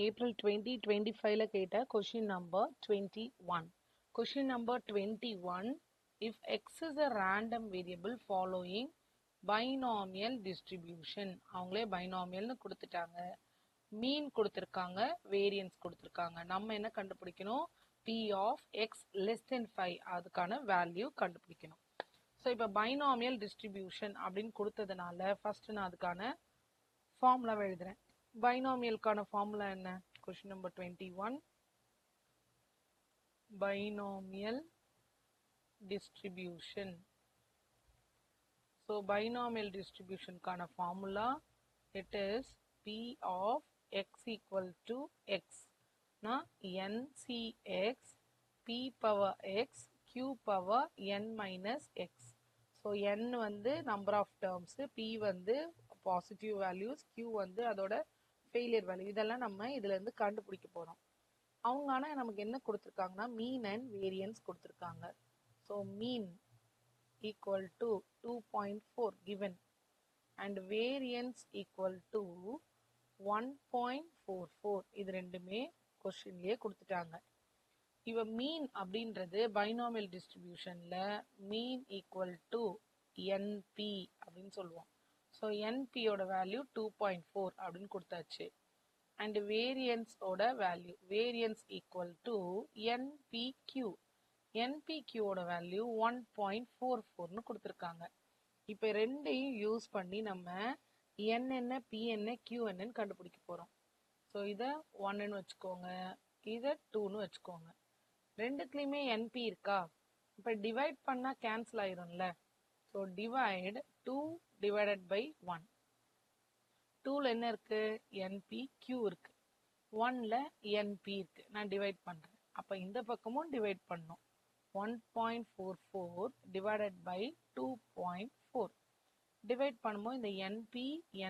April 2025 கேட்ட question number 21. Question number 21. If x is a random variable following binomial distribution. அவங்களே binomialனு கொடுத்துட்டாங்க. மீன் கொடுத்திருக்காங்க, variance கொடுத்திருக்காங்க. நம்ம என்ன கண்டுபிடிக்கணும்? p of x less than 5 அதுக்கான வேல்யூ கண்டுபிடிக்கணும். ஸோ இப்போ பைனாமியல் டிஸ்ட்ரிபியூஷன் அப்படின்னு கொடுத்ததுனால ஃபர்ஸ்ட் நான் அதுக்கான ஃபார்முலாவை எழுதுறேன். பைனாமியலுக்கான ஃபார்முலா என்ன? Question number 21. Binomial distribution. So binomial டிஸ்ட்ரிபியூஷனுக்கான formula it is p of x equal to x na ncx p power x q power n minus x. So n வந்து நம்பர் ஆஃப் டேர்ம்ஸ், p வந்து positive values, q வந்து அதோட failure value. இதெல்லாம் நம்ம இதுல இருந்து கண்டுபிடிக்க போறோம். அவங்க ஆனா நமக்கு என்ன கொடுத்துருக்காங்கன்னா மீன் அண்ட் வேரியன்ஸ் கொடுத்துருக்காங்க. So mean equal to 2.4 given and variance equal to 1.44. இது ரெண்டுமே கொஸ்டின்லயே கொடுத்துட்டாங்க. இவ மீன் அப்படின்றது பைனாமியல் டிஸ்ட்ரிபியூஷன்ல மீன் ஈக்குவல் டு NP அப்படின்னு சொல்லுவோம். ஸோ NPயோட வேல்யூ 2.4 அப்படின்னு கொடுத்தாச்சு. அண்ட் வேரியன்ஸோட value variance equal to NPQ. NPQவோட வேல்யூ 1.44ன்னு கொடுத்துருக்காங்க. இப்போ ரெண்டையும் யூஸ் பண்ணி நம்ம n என்ன p என்ன q என்னன்னு கண்டுபிடிக்க போறோம். ஸோ இதை 1ன்னு வச்சுக்கோங்க, இதை 2ன்னு வச்சுக்கோங்க. ரெண்டுத்துலையுமே NP இருக்கா? இப்போ டிவைட் பண்ணா கேன்சல் ஆயிரும்ல. So divide 2 divided by 1. 2ல என்ன இருக்கு? NPQ இருக்கு, 1ல NP இருக்கு. நான் டிவைட் பண்றேன். அப்ப இந்த பக்கமும் டிவைட் பண்ணணும். 1.44 டிவைடட் பை 2.4. டிவைட் பண்ணும்போது இந்த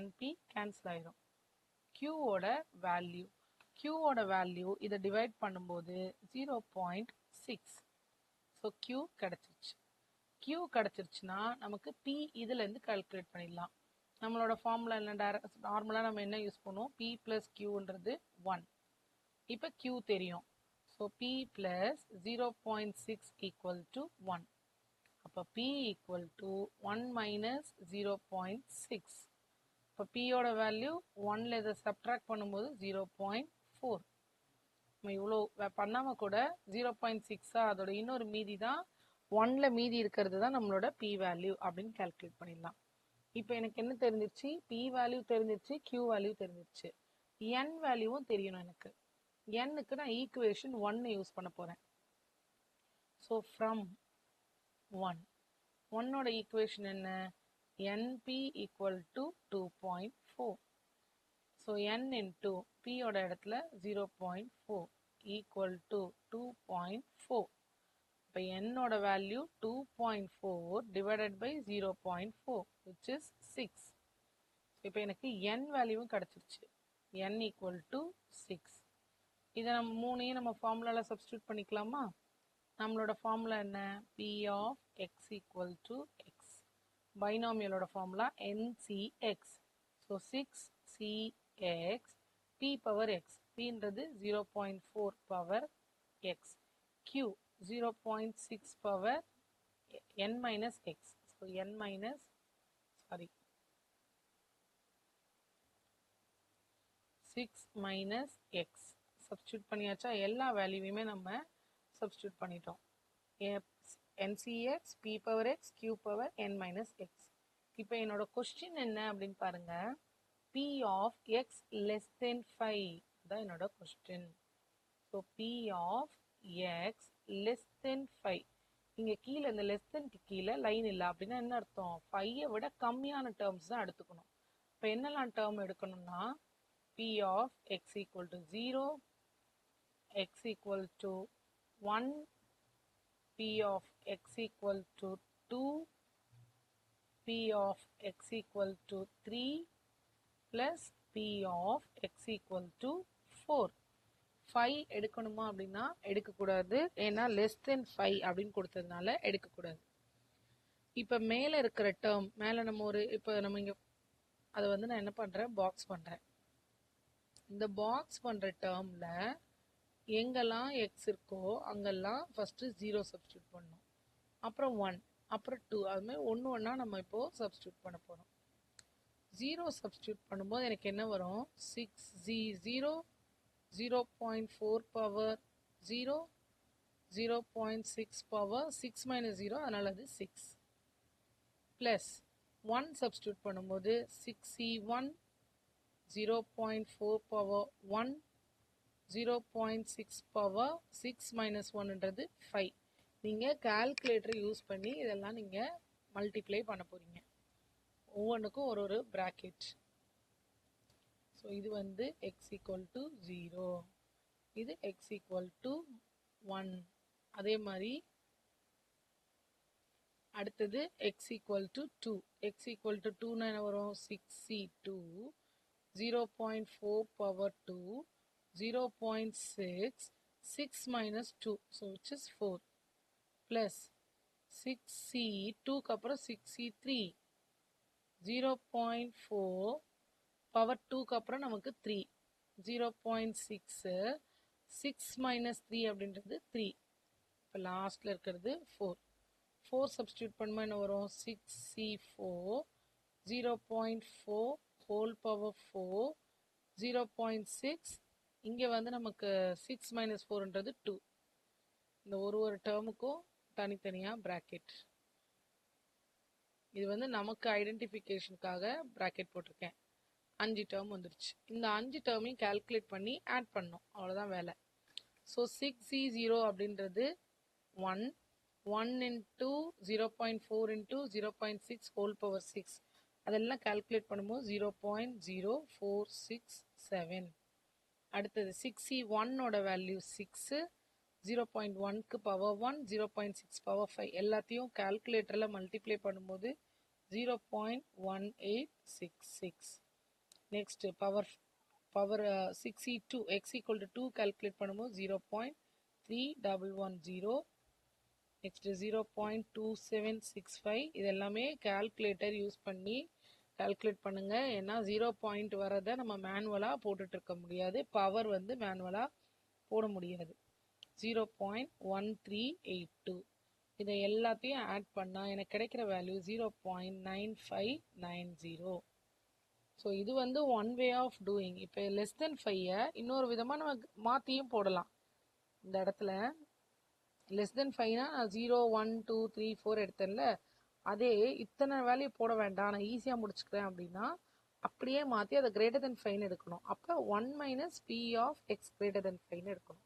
NP கேன்சல் ஆயிரும். Qவோட வேல்யூ இதை டிவைட் பண்ணும்போது 0.6. ஸோ Q கிடைச்சிருச்சு. Q கிடைச்சிருச்சுன்னா நமக்கு P இதுல இருந்து கால்குலேட் பண்ணிடலாம். நம்மளோட ஃபார்முலா என்ன? நார்மலா நம்ம என்ன யூஸ் பண்ணுவோம்? P பிளஸ் Qன்றது 1. இப்போ Q தெரியும். So P plus 0.6 equal to 1. அப்போ P ஈக்குவல் டு 1 மைனஸ் 0.6. இப்போ Pயோட வேல்யூ 1ல இதை சப்ட்ராக்ட் பண்ணும்போது 0.4. நம்ம இவ்வளோ பண்ணாம கூட 0.6 அதோட இன்னொரு மீதி தான் 1ல மீதி இருக்கிறது தான் நம்மளோட P வேல்யூ அப்படின்னு கால்குலேட் பண்ணிடலாம். இப்போ எனக்கு என்ன தெரிஞ்சிருச்சு? P வேல்யூ தெரிஞ்சிருச்சு, Q வேல்யூ தெரிஞ்சிருச்சு. N வேல்யூவும் தெரியணும் எனக்கு. Nக்கு நான் ஈக்குவேஷன் 1 யூஸ் பண்ண போறேன். So from 1. 1ஓட ஈக்குவேஷன் என்ன? NP equal to 2.4. So N into Pயோட இடத்துல 0.4 ஈக்குவல் டு 2.4. இப்போ என்னோட value 2.4 divided by 0.4 which is 6. இப்போ எனக்கு n வேல்யூவும் கிடைச்சிருச்சு. n equal to 6. இதை நம்ம மூணையும் நம்ம ஃபார்முலால சப்ஸ்டியூட் பண்ணிக்கலாமா? நம்மளோட ஃபார்முலா என்ன? p of x equal to x. பைனாமியலோட formula NCX. So 6CX p power x. pன்றது 0.4 power x. q 0.6 power n minus x. So n minus 6 minus x. Substitute பண்ணியாச்சா? எல்லா வேல்யூவையுமே நம்ம சப்ஸ்டியூட் பண்ணிட்டோம். NCX p power x q power n minus x. இப்போ என்னோட question என்ன அப்படின்னு பாருங்க. p of x less than 5 தான் என்னோட question. So p of x less than 5. இங்க கீழே இந்த லெஸ் தென்க்கு கீழே லைன் இல்லை அப்படின்னா என்ன அர்த்தம்? 5ஐ விட கம்மியான டேர்ம்ஸ் தான் எடுத்துக்கணும். இப்போ என்னெல்லாம் டேர்ம் எடுக்கணும்னா p of x equal to 0, x equal to 1, p of x equal to 2, p of x equal to 3 plus p of x equal to 4. 5 எடுக்கணுமா அப்படின்னா எடுக்கக்கூடாது. ஏன்னா லெஸ் தென் 5 அப்படின்னு கொடுத்ததுனால எடுக்கக்கூடாது. இப்போ மேலே இருக்கிற டேர்ம் மேலே நம்ம இப்போ நம்ம இங்கே அதை வந்து நான் என்ன பண்ணுறேன்? பாக்ஸ் பண்ணுறேன். இந்த பாக்ஸ் பண்ணுற டேர்மில் எங்கெல்லாம் எக்ஸ் இருக்கோ அங்கெல்லாம் ஃபஸ்ட்டு 0 சப்ஸ்டியூட் பண்ணணும், அப்புறம் 1, அப்புறம் 2, அதுமாதிரி ஒன்று ஒன்றா நம்ம இப்போது சப்ஸ்டியூட் பண்ண போகிறோம். 0 சப்ஸ்டியூட் பண்ணும்போது எனக்கு என்ன வரும்? 0 0.4 பவர் 0 0.6 பவர் 6 மைனஸ் 0, அதனால் அது 6 ப்ளஸ் 1 சப்ஸ்டியூட் பண்ணும்போது 6C1 0.4 பவர் 1 0.6 பவர் 6 மைனஸ் 1ன்றது 5. நீங்கள் கால்குலேட்டர் யூஸ் பண்ணி இதெல்லாம் நீங்கள் மல்டிப்ளை பண்ண போகிறீங்க. ஒவ்வொன்றுக்கும் ஒரு ஒரு ப்ராக்கெட். ஸோ இது வந்து எக்ஸ் ஈக்குவல் டு 0, இது எக்ஸ் ஈக்குவல் டு 1. அதே மாதிரி அடுத்தது x equal to 2. X equal to 2னா என்ன வரும்? 6C2 0.4 power 2 0.6 6 minus 2, so which is 4 plus 6C2 க்கு அப்புறம் 6C3 0.4 power 2 க்கு அப்புறம் நமக்கு 3 0.6 6 minus 3 அப்படின்றது 3. இப்போ லாஸ்ட்ல இருக்கிறது 4 சப்ஸ்டியூட் பண்ணும்போது என்ன வரும்? 6C4 0.4 whole power 4 0.6, இங்கே வந்து நமக்கு 6 minus 4ன்றது 2. இந்த ஒரு டேர்முக்கும் தனித்தனியாக ப்ராக்கெட். இது வந்து நமக்கு ஐடென்டிஃபிகேஷனுக்காக ப்ராக்கெட் போட்டிருக்கேன். 5 டேர்ம் வந்துருச்சு. இந்த 5 டேர்மையும் கால்குலேட் பண்ணி ஆட் பண்ணணும், அவ்வளோதான் வேலை. ஸோ 6C0 அப்படின்றது 1 இன்ட்டு 0.4 இன்ட்டு 0.6 ஹோல் பவர் 6, அதெல்லாம் கால்குலேட் பண்ணும்போது 0.0467. அடுத்தது 6C1ஓட வேல்யூ 6, 0.1க்கு பவர் 1 0.6 பவர் 5, எல்லாத்தையும் கால்குலேட்டரில் மல்டிப்ளை பண்ணும்போது 0.1866. Next power 6C2 x equal to 2 calculate பண்ணும்போது 0.3110. நெக்ஸ்ட் 0.2765. இது எல்லாமே கால்குலேட்டர் யூஸ் பண்ணி கால்குலேட் பண்ணுங்க. ஏன்னா 0 வரதை நம்ம மேனுவலாக போட்டுட்டு இருக்க முடியாது, பவர் வந்து மேனுவலாக போட முடியாது. 0.1382. இதை எல்லாத்தையும் ஆட் பண்ணால் எனக்கு கிடைக்கிற வேல்யூ 0.9590. ஸோ இது வந்து ஒன் வே ஆஃப் டூயிங். இப்போ லெஸ் தென் 5 இன்னொரு விதமாக நம்ம மாற்றியும் போடலாம். இந்த இடத்துல லெஸ் தென் 5னா 0 1 2 3 4 எடுத்தேன்ல, அதே இத்தனை வேல்யூ போட வேண்டாம், நான் ஈஸியாக முடிச்சுக்கிறேன் அப்படின்னா அப்படியே மாற்றி அதை கிரேட்டர் தென் 5 எடுக்கணும். அப்போ 1 minus p of x greater than 5 எடுக்கணும்.